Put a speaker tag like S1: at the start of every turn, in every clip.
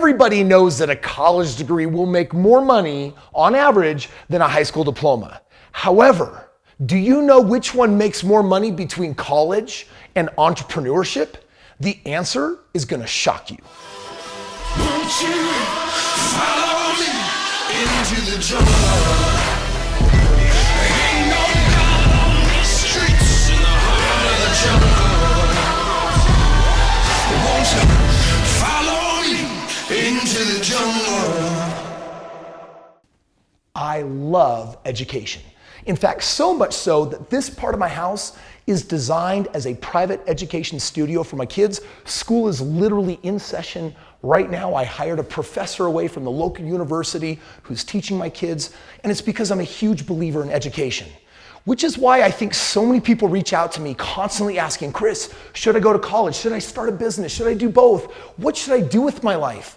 S1: Everybody knows that a college degree will make more money on average than a high school diploma. However, do you know which one makes more money between college and entrepreneurship? The answer is going to shock you.
S2: Won't you follow me into the jungle? Ain't no God on the streets in the heart of the jungle. Won't you follow me into the jungle?
S1: I love education. In fact, so much so that this part of my house is designed as a private education studio for my kids. School is literally in session right now. I hired a professor away from the local university who's teaching my kids, and it's because I'm a huge believer in education. Which is why I think so many people reach out to me constantly asking, Kris, should I go to college? Should I start a business? Should I do both? What should I do with my life?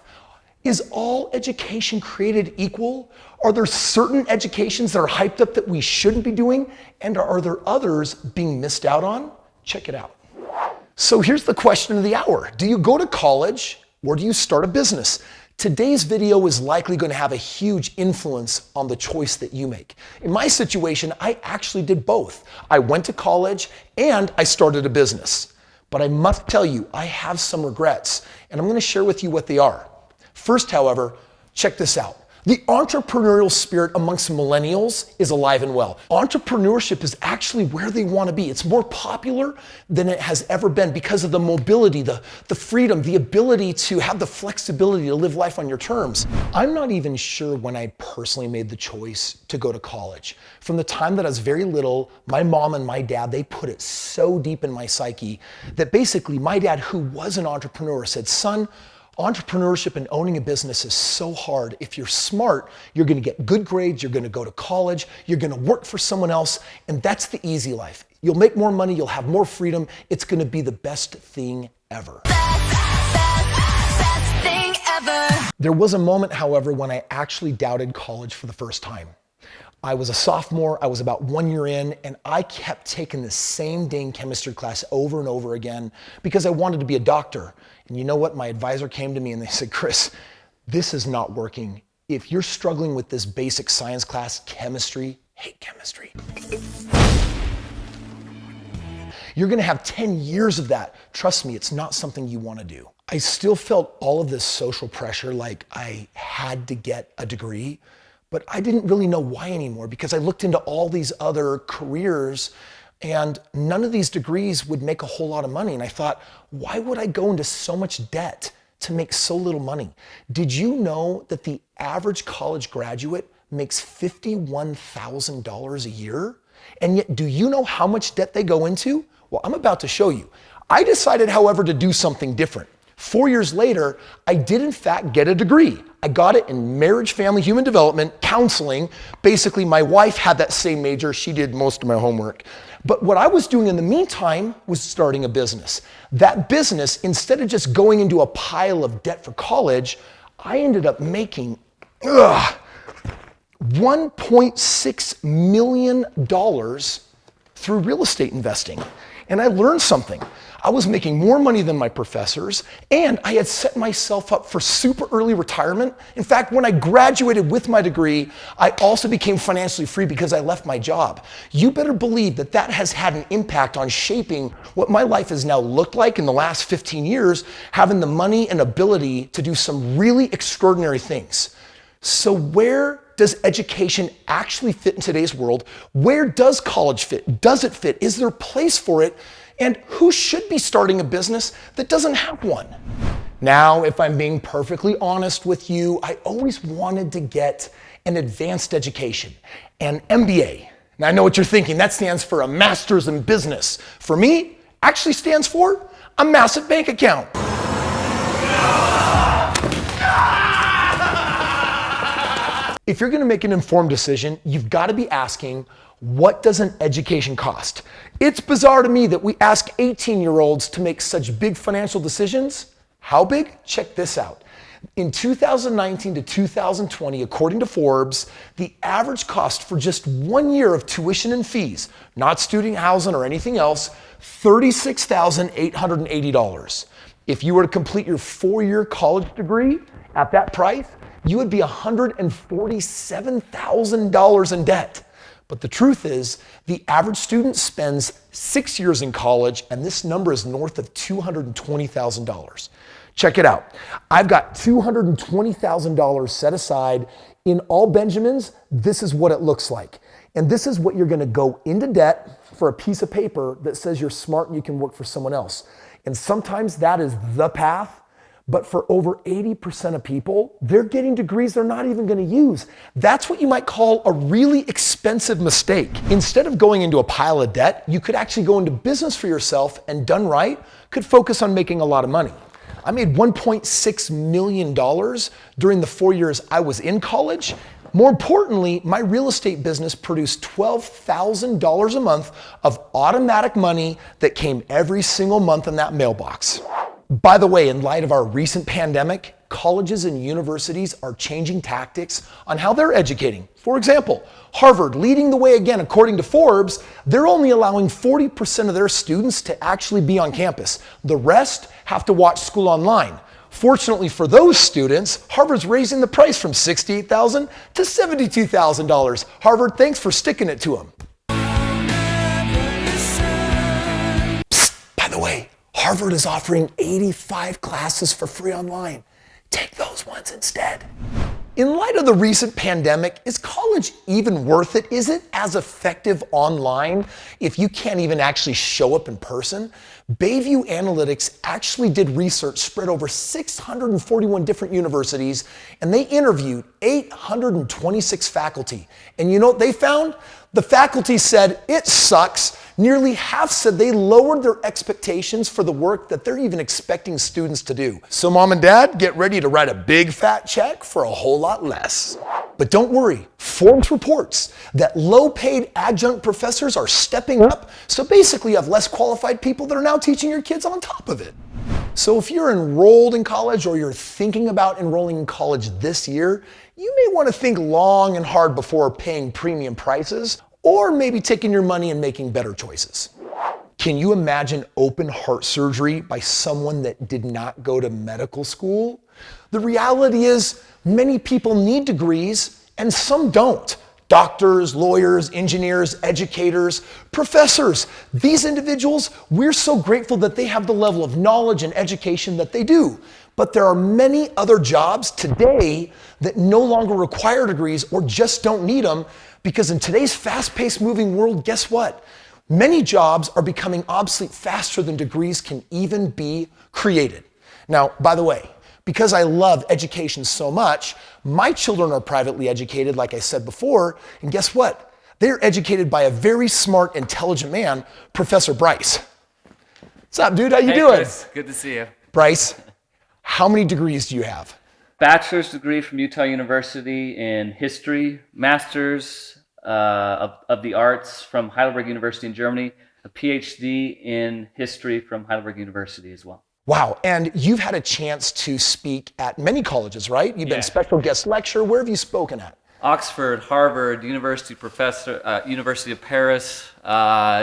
S1: Is all education created equal? Are there certain educations that are hyped up that we shouldn't be doing? And are there others being missed out on? Check it out. So here's the question of the hour. Do you go to college or do you start a business? Today's video is likely going to have a huge influence on the choice that you make. In my situation, I actually did both. I went to college and I started a business. But I must tell you, I have some regrets, and I'm going to share with you what they are. First, however, check this out. The entrepreneurial spirit amongst millennials is alive and well. Entrepreneurship is actually where they want to be. It's more popular than it has ever been because of the mobility, the freedom, the ability to have the flexibility to live life on your terms. I'm not even sure when I personally made the choice to go to college. From the time that I was very little, my mom and my dad, they put it so deep in my psyche that basically my dad, who was an entrepreneur, said, son, entrepreneurship and owning a business is so hard. If you're smart, you're going to get good grades, you're going to go to college, you're going to work for someone else, and that's the easy life. You'll make more money, you'll have more freedom. It's going to be the best thing ever. Best thing ever. There was a moment, however, when I actually doubted college for the first time. I was a sophomore, I was about 1 year in, and I kept taking the same dang chemistry class over and over again because I wanted to be a doctor. And you know what? My advisor came to me and they said, Kris, this is not working. If you're struggling with this basic science class, chemistry, hate chemistry. You're gonna have 10 years of that. Trust me, it's not something you wanna do. I still felt all of this social pressure, like I had to get a degree, but I didn't really know why anymore because I looked into all these other careers and none of these degrees would make a whole lot of money. And I thought, why would I go into so much debt to make so little money? Did you know that the average college graduate makes $51,000 a year? And yet, do you know how much debt they go into? Well, I'm about to show you. I decided, however, to do something different. 4 years later, I did in fact get a degree. I got it in marriage, family, human development, counseling. Basically, my wife had that same major. She did most of my homework. But what I was doing in the meantime was starting a business. That business, instead of just going into a pile of debt for college, I ended up making $1.6 million through real estate investing. And I learned something. I was making more money than my professors, and I had set myself up for super early retirement. In fact, when I graduated with my degree, I also became financially free because I left my job. You better believe that that has had an impact on shaping what my life has now looked like in the last 15 years, having the money and ability to do some really extraordinary things. So where does education actually fit in today's world? Where does college fit? Does it fit? Is there a place for it? And who should be starting a business that doesn't have one? Now, if I'm being perfectly honest with you, I always wanted to get an advanced education, an MBA. Now I know what you're thinking, that stands for a master's in business. For me, actually stands for a massive bank account. If you're gonna make an informed decision, you've gotta be asking, what does an education cost? It's bizarre to me that we ask 18-year-olds to make such big financial decisions. How big? Check this out. In 2019 to 2020, according to Forbes, the average cost for just 1 year of tuition and fees, not student housing or anything else, $36,880. If you were to complete your 4-year college degree at that price, you would be $147,000 in debt. But the truth is, the average student spends 6 years in college, and this number is north of $220,000. Check it out. I've got $220,000 set aside in all Benjamins. This is what it looks like. And this is what you're gonna go into debt for a piece of paper that says you're smart and you can work for someone else. And sometimes that is the path, but for over 80% of people, they're getting degrees they're not even gonna use. That's what you might call a really expensive mistake. Instead of going into a pile of debt, you could actually go into business for yourself and done right, could focus on making a lot of money. I made $1.6 million during the 4 years I was in college. More importantly, my real estate business produced $12,000 a month of automatic money that came every single month in that mailbox. By the way, in light of our recent pandemic, colleges and universities are changing tactics on how they're educating. For example, Harvard leading the way again, according to Forbes, they're only allowing 40% of their students to actually be on campus. The rest have to watch school online. Fortunately for those students, Harvard's raising the price from $68,000 to $72,000. Harvard, thanks for sticking it to them. Psst, by the way, Harvard is offering 85 classes for free online. Take those ones instead. In light of the recent pandemic, is college even worth it? Is it as effective online if you can't even actually show up in person? Bayview Analytics actually did research spread over 641 different universities, and they interviewed 826 faculty. And you know what they found? The faculty said, it sucks. Nearly half said they lowered their expectations for the work that they're even expecting students to do. So mom and dad, get ready to write a big fat check for a whole lot less. But don't worry, Forbes reports that low-paid adjunct professors are stepping up, so basically you have less qualified people that are now teaching your kids on top of it. So if you're enrolled in college or you're thinking about enrolling in college this year, you may want to think long and hard before paying premium prices, or maybe taking your money and making better choices. Can you imagine open heart surgery by someone that did not go to medical school? The reality is many people need degrees and some don't. Doctors, lawyers, engineers, educators, professors. These individuals, we're so grateful that they have the level of knowledge and education that they do. But there are many other jobs today that no longer require degrees or just don't need them, because in today's fast-paced moving world, guess what? Many jobs are becoming obsolete faster than degrees can even be created. Now, by the way, because I love education so much, my children are privately educated, like I said before, and guess what? They're educated by a very smart, intelligent man, Professor Bryce. What's up, dude? How you doing?
S3: Kris, good to see you.
S1: Bryce, how many degrees do you have?
S3: Bachelor's degree from Utah University in history, master's of the arts from Heidelberg University in Germany, a PhD in history from Heidelberg University as well.
S1: Wow, and you've had a chance to speak at many colleges, right? You've been
S3: Yeah.
S1: special guest lecturer. Where have you spoken at?
S3: Oxford, Harvard, University professor, University of Paris,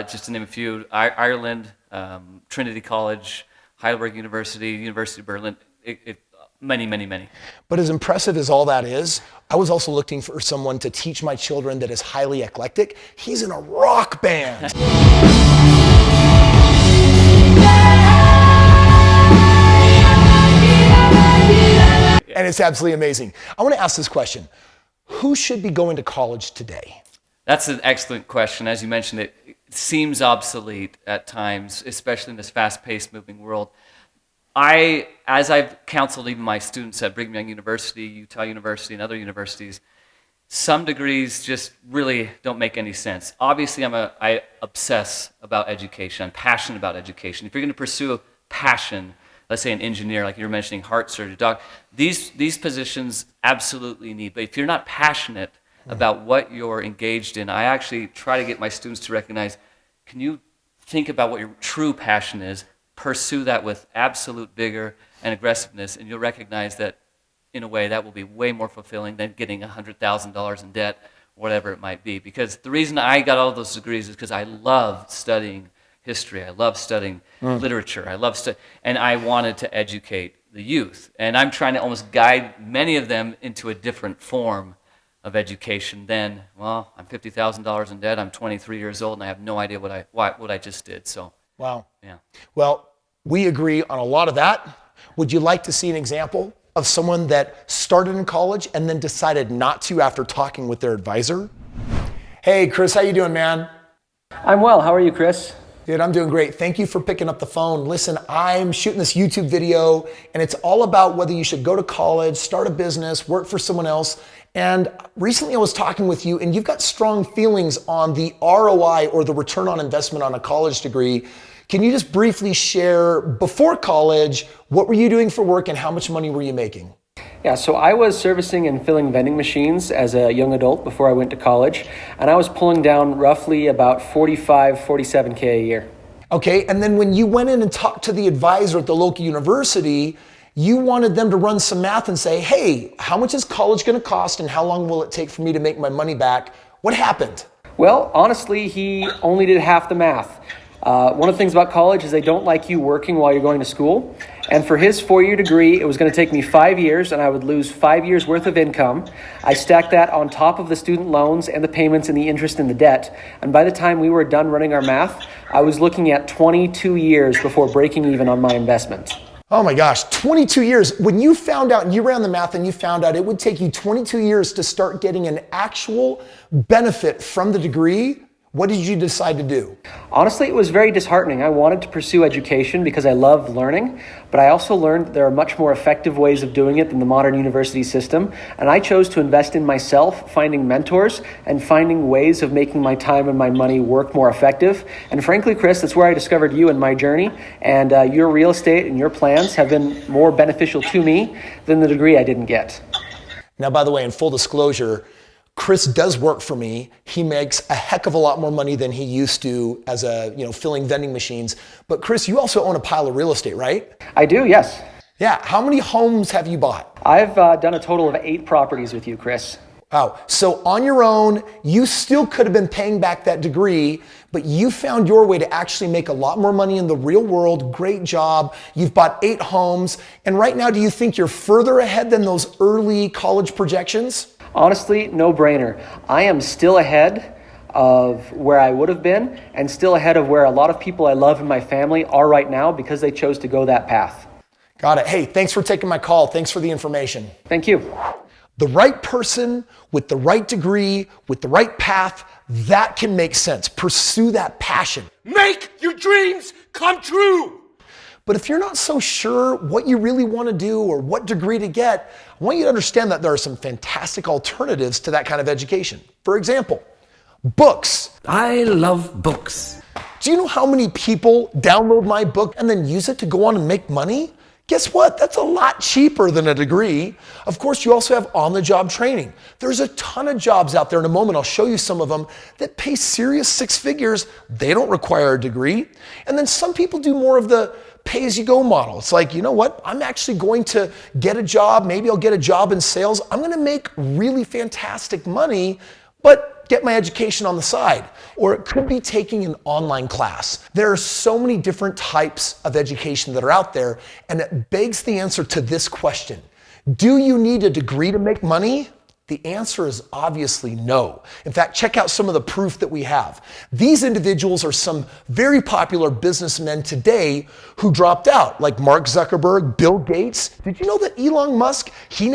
S3: just to name a few, Ireland, Trinity College, Heidelberg University, University of Berlin, many.
S1: But as impressive as all that is, I was also looking for someone to teach my children that is highly eclectic. He's in a rock band. And it's absolutely amazing. I want to ask this question. Who should be going to college today?
S3: That's an excellent question. As you mentioned, it seems obsolete at times, especially in this fast-paced moving world. As I've counseled even my students at Brigham Young University, Utah University, and other universities, some degrees just really don't make any sense. Obviously, I obsess about education. I'm passionate about education. If you're going to pursue a passion, let's say an engineer, like you were mentioning, heart surgery, doc, these positions absolutely need. But if you're not passionate about what you're engaged in, I actually try to get my students to recognize, can you think about what your true passion is? Pursue that with absolute vigor and aggressiveness, and you'll recognize that, in a way, that will be way more fulfilling than getting $100,000 in debt, whatever it might be. Because the reason I got all of those degrees is because I love studying history. I love studying literature. And I wanted to educate the youth. And I'm trying to almost guide many of them into a different form of education than, well, I'm $50,000 in debt, I'm 23 years old, and I have no idea what I just did. So,
S1: Wow.
S3: yeah.
S1: Well, we agree on a lot of that. Would you like to see an example of someone that started in college and then decided not to after talking with their advisor? Hey, Kris, how you doing, man?
S4: I'm well. How are you, Kris?
S1: Dude, I'm doing great. Thank you for picking up the phone. Listen, I'm shooting this YouTube video, and it's all about whether you should go to college, start a business, work for someone else. And recently I was talking with you, and you've got strong feelings on the ROI, or the return on investment on a college degree. Can you just briefly share, before college, what were you doing for work and how much money were you making?
S4: Yeah, so I was servicing and filling vending machines as a young adult before I went to college, and I was pulling down roughly about 47K a year.
S1: Okay, and then when you went in and talked to the advisor at the local university, you wanted them to run some math and say, hey, how much is college gonna cost and how long will it take for me to make my money back? What happened?
S4: Well, honestly, he only did half the math. One of the things about college is they don't like you working while you're going to school. And for his 4-year degree, it was going to take me 5 years, and I would lose 5 years worth of income. I stacked that on top of the student loans and the payments and the interest in the debt. And by the time we were done running our math, I was looking at 22 years before breaking even on my investment.
S1: Oh my gosh, 22 years. When you found out, and you ran the math and you found out it would take you 22 years to start getting an actual benefit from the degree, what did you decide to do?
S4: Honestly, it was very disheartening. I wanted to pursue education because I love learning, but I also learned that there are much more effective ways of doing it than the modern university system, and I chose to invest in myself, finding mentors and finding ways of making my time and my money work more effective. And frankly, Kris, that's where I discovered you and my journey, and your real estate and your plans have been more beneficial to me than the degree I didn't get.
S1: Now, by the way, in full disclosure, Kris does work for me. He makes a heck of a lot more money than he used to as filling vending machines. But Kris, you also own a pile of real estate, right?
S4: I do, yes.
S1: Yeah, how many homes have you bought?
S4: I've done a total of 8 properties with you, Kris.
S1: Wow, so on your own, you still could have been paying back that degree, but you found your way to actually make a lot more money in the real world. Great job. You've bought 8 homes. And right now, do you think you're further ahead than those early college projections?
S4: Honestly, no brainer. I am still ahead of where I would have been and still ahead of where a lot of people I love in my family are right now because they chose to go that path.
S1: Got it. Hey, thanks for taking my call. Thanks for the information.
S4: Thank you.
S1: The right person with the right degree, with the right path, that can make sense. Pursue that passion.
S2: Make your dreams come true.
S1: But if you're not so sure what you really want to do or what degree to get, I want you to understand that there are some fantastic alternatives to that kind of education. For example, books.
S5: I love books.
S1: Do you know how many people download my book and then use it to go on and make money? Guess what? That's a lot cheaper than a degree. Of course, you also have on-the-job training. There's a ton of jobs out there. In a moment, I'll show you some of them that pay serious 6 figures. They don't require a degree. And then some people do more of the pay-as-you-go model. It's like, you know what? I'm actually going to get a job. Maybe I'll get a job in sales. I'm going to make really fantastic money, but get my education on the side. Or it could be taking an online class. There are so many different types of education that are out there, and it begs the answer to this question. Do you need a degree to make money? The answer is obviously no. In fact, check out some of the proof that we have. These individuals are some very popular businessmen today who dropped out, like Mark Zuckerberg, Bill Gates. Did you know that Elon Musk, he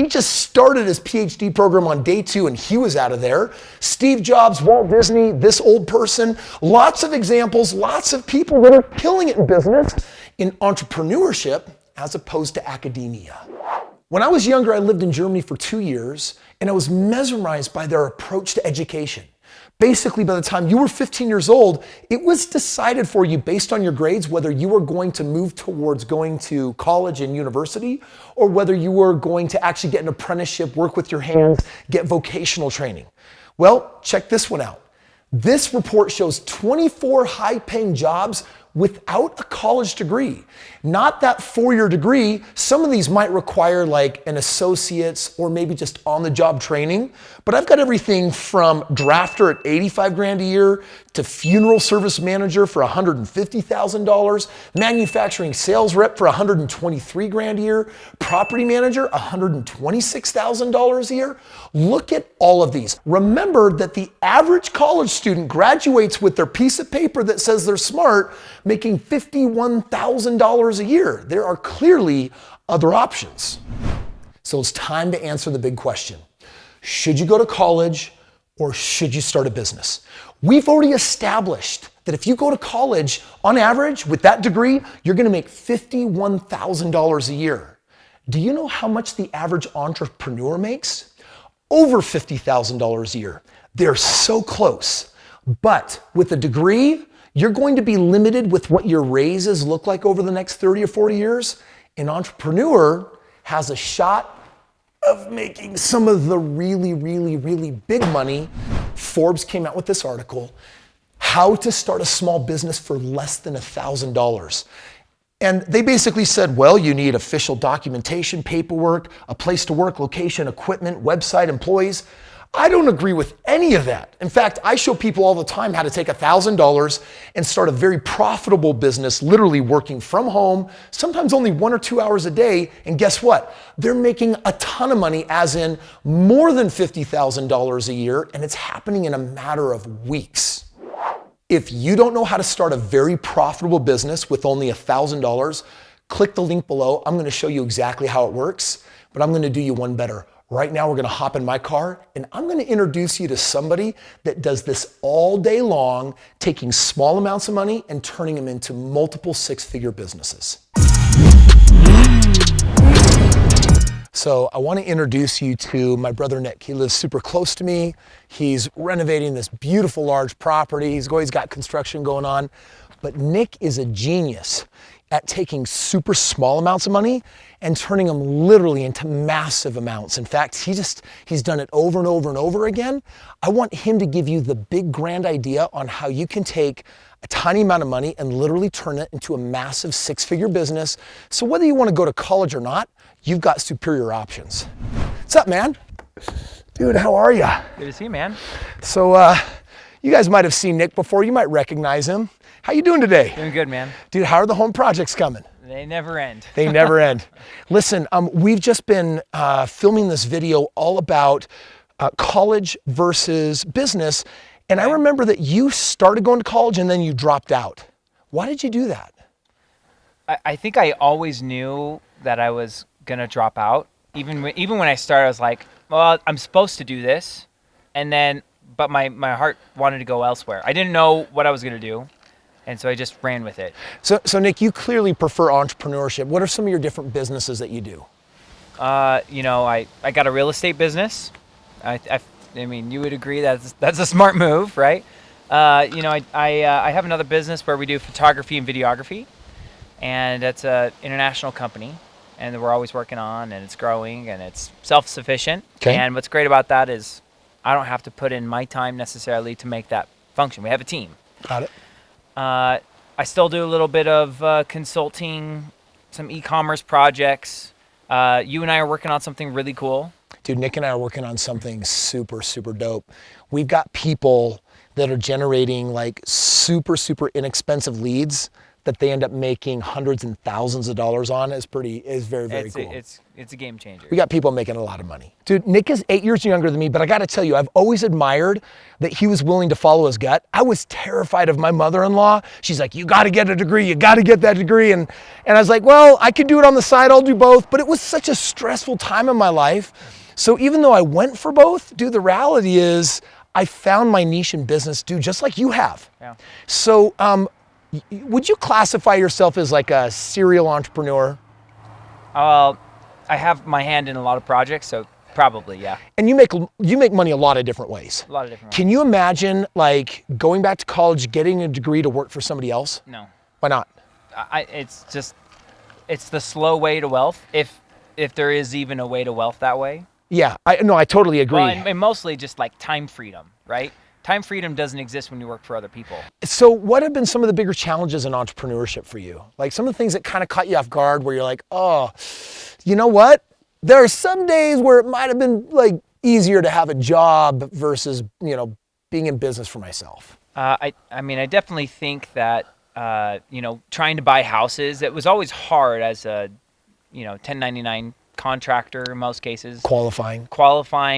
S1: just started his PhD program on day 2 and he was out of there. Steve Jobs, Walt Disney, this old person, lots of examples, lots of people that are killing it in business, in entrepreneurship, as opposed to academia. When I was younger, I lived in Germany for 2 years, and I was mesmerized by their approach to education. Basically, by the time you were 15 years old, it was decided for you based on your grades whether you were going to move towards going to college and university, or whether you were going to actually get an apprenticeship, work with your hands, get vocational training. Well, check this one out. This report shows 24 high-paying jobs without a college degree. Not that 4-year degree. Some of these might require like an associate's or maybe just on-the-job training. But I've got everything from drafter at 85 grand a year to funeral service manager for $150,000, manufacturing sales rep for $123,000 a year, property manager $126,000 a year. Look at all of these. Remember that the average college student graduates with their piece of paper that says they're smart, making $51,000 a year. There are clearly other options. So it's time to answer the big question. Should you go to college or should you start a business? We've already established that if you go to college, on average, with that degree, you're gonna make $51,000 a year. Do you know how much the average entrepreneur makes? Over $50,000 a year. They're so close. But with a degree, you're going to be limited with what your raises look like over the next 30 or 40 years. An entrepreneur has a shot of making some of the really, really, really big money. Forbes came out with this article, How to Start a Small Business for Less Than $1,000. And they basically said, well, you need official documentation, paperwork, a place to work, location, equipment, website, employees. I don't agree with any of that. In fact, I show people all the time how to take $1,000 and start a very profitable business, literally working from home, sometimes only 1 or 2 hours a day. And guess what? They're making a ton of money, as in more than $50,000 a year, and it's happening in a matter of weeks. If you don't know how to start a very profitable business with only $1,000, click the link below. I'm gonna show you exactly how it works, but I'm gonna do you one better. Right now, we're gonna hop in my car and I'm gonna introduce you to somebody that does this all day long, taking small amounts of money and turning them into multiple six-figure businesses. So I wanna introduce you to my brother Nick. He lives super close to me. He's renovating this beautiful large property. He's always got construction going on. But Nick is a genius at taking super small amounts of money and turning them literally into massive amounts. In fact, he's done it over and over and over again. I want him to give you the big grand idea on how you can take a tiny amount of money and literally turn it into a massive six-figure business. So whether you want to go to college or not, you've got superior options. What's up, man? Dude, how are you?
S6: Good to see you, man.
S1: So you guys might have seen Nick before. You might recognize him. How you doing today?
S6: Doing good, man.
S1: Dude, how are the home projects coming?
S6: They never end.
S1: They never end. Listen, we've just been filming this video all about college versus business. And I remember that you started going to college and then you dropped out. Why did you do that?
S6: I think I always knew that I was going to drop out. Even when I started, I was like, well, I'm supposed to do this. But my heart wanted to go elsewhere. I didn't know what I was going to do. And so I just ran with it.
S1: So Nick, you clearly prefer entrepreneurship. What are some of your different businesses that you do?
S6: I got a real estate business. I mean, you would agree that's a smart move, right? I have another business where we do photography and videography, and that's an international company, and we're always working on, and it's growing, and it's self-sufficient.
S1: Okay.
S6: And what's great about that is I don't have to put in my time necessarily to make that function. We have a team.
S1: Got it.
S6: I still do a little bit of consulting, some e-commerce projects. You and I are working on something really cool.
S1: Dude, Nick and I are working on something super, super dope. We've got people that are generating like super, super inexpensive leads that they end up making hundreds and thousands of dollars on. Is very, very cool.
S6: It's a game changer.
S1: We got people making a lot of money. Dude, Nick is 8 years younger than me, but I gotta tell you, I've always admired that he was willing to follow his gut. I was terrified of my mother-in-law. She's like, you gotta get a degree, you gotta get that degree. And I was like, well, I could do it on the side, I'll do both. But it was such a stressful time in my life. So even though I went for both, dude, the reality is I found my niche in business, dude, just like you have.
S6: Yeah.
S1: So would you classify yourself as like a serial entrepreneur?
S6: I have my hand in a lot of projects, so probably, yeah.
S1: And you make money a lot of different ways.
S6: A lot of different ways.
S1: Can you imagine like going back to college, getting a degree to work for somebody else?
S6: No.
S1: Why not?
S6: It's the slow way to wealth, if there is even a way to wealth that way.
S1: Yeah, I totally agree.
S6: Well, and mostly just like time freedom, right? Time freedom doesn't exist when you work for other people.
S1: So what have been some of the bigger challenges in entrepreneurship for you? Like some of the things that kind of caught you off guard where you're like, oh, you know what? There are some days where it might have been like easier to have a job versus, being in business for myself.
S6: I mean, I definitely think that, trying to buy houses, it was always hard as a, 1099 contractor in most cases. Qualifying,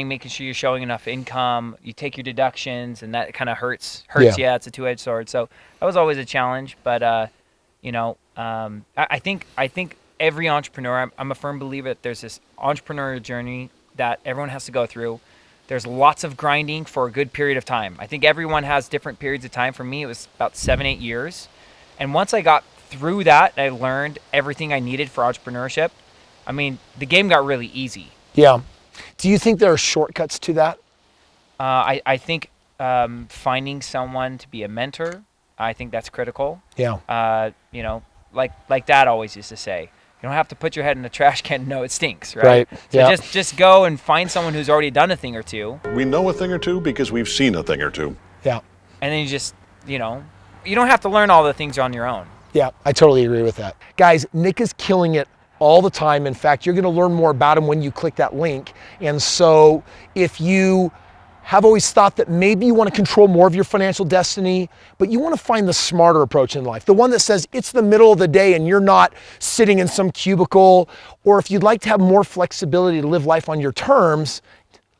S6: making sure you're showing enough income. You take your deductions, and that kind of hurts
S1: Yeah.
S6: you. It's a two-edged sword. So that was always a challenge. But, I think every entrepreneur, I'm a firm believer that there's this entrepreneurial journey that everyone has to go through. There's lots of grinding for a good period of time. I think everyone has different periods of time. For me, it was about 7-8 years. And once I got through that, I learned everything I needed for entrepreneurship. I mean, the game got really easy.
S1: Yeah. Do you think there are shortcuts to that?
S6: I think finding someone to be a mentor, I think that's critical.
S1: Yeah.
S6: Like Dad always used to say, you don't have to put your head in the trash can to know it stinks, right?
S1: Right.
S6: So
S1: Yeah.
S6: just go and find someone who's already done a thing or two.
S7: We know a thing or two because we've seen a thing or two.
S1: Yeah.
S6: And then you just, you don't have to learn all the things on your own.
S1: Yeah, I totally agree with that. Guys, Nick is killing it all the time. In fact, you're gonna learn more about him when you click that link. And so if you have always thought that maybe you wanna control more of your financial destiny, but you wanna find the smarter approach in life, the one that says it's the middle of the day and you're not sitting in some cubicle, or if you'd like to have more flexibility to live life on your terms,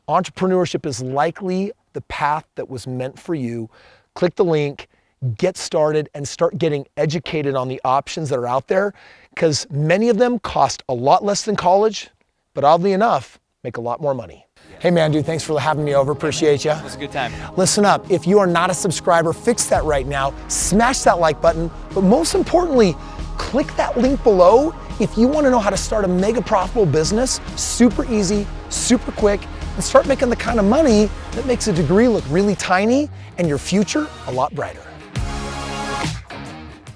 S1: entrepreneurship is likely the path that was meant for you. Click the link, get started, and start getting educated on the options that are out there, because many of them cost a lot less than college, but oddly enough, make a lot more money. Hey man, dude, thanks for having me over. Appreciate you.
S6: It was a good time.
S1: Listen up, if you are not a subscriber, fix that right now. Smash that like button, but most importantly, click that link below if you want to know how to start a mega profitable business, super easy, super quick, and start making the kind of money that makes a degree look really tiny and your future a lot brighter.